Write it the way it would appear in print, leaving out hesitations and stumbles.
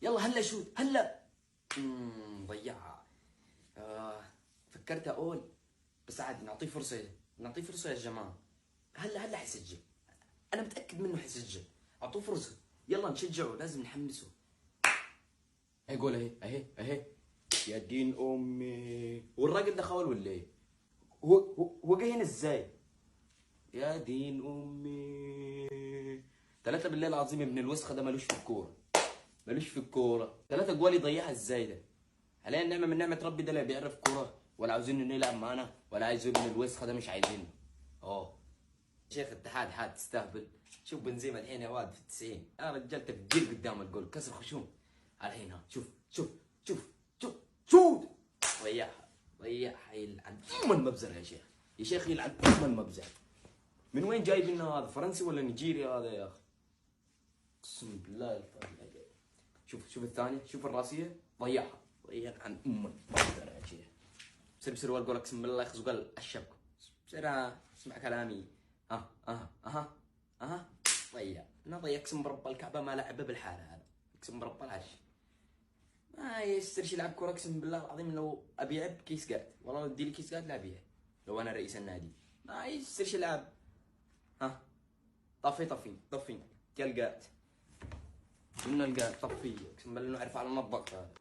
يلا هلا شوت هلا. ضيعها. فكرتها اول، بس عادي نعطيه فرصه، نعطيه فرصه يا جماعه. هلا حيسجل، انا متاكد منه حيسجل. اعطوه فرصه، يلا نشجعه، لازم نحمسه. هي جول، اهي. يا دين امي، والراجل ده خاول ولا ايه؟ هو جاي هنا ازاي؟ يا دين امي، 3 بالله العظيم ابن الوسخه ده ملوش في الكوره، ملوش في الكوره. 3 جوال يضيعها ازاي ده؟ علينا النعمه من نعمه ربي، ده لا بيعرف كوره ولا عاوزين انه يلعب معانا ولا عايز ابن الوسخه ده، مش عايزينه. شيخ اتحاد حاد تستهبل. شوف بنزيما الحين يا واد في ال90، يا رجال تفجير قدام الجول، كسر خشوم. الحين ها شوف ضيعها يلعن ام المبزر يا شيخ، يا شيخ يلعن ام المبزر. من وين جايب لنا هذا؟ فرنسي ولا نيجيري هذا يا اخي؟ اقسم بالله الفضل. شوف الثانيه، شوف الراسيه، ضيعها عن ام المبزر يا شيخ. بسر والجول اقسم بالله يخزق الشبكه. بسر اسمع كلامي. ضيع اقسم برب الكعبه ما لعبه بالحاله هذا، اقسم برب العرش ما يسترش يلعب كوره. اقسم بالله العظيم لو ابيع بكيس قات، والله لو اديلي كيس قات لا ابيع لو انا رئيس النادي. ما يسترش يلعب. طفي تلقات قلنا القات طفيه، اقسم بالله انه عارف على النضغط هذا.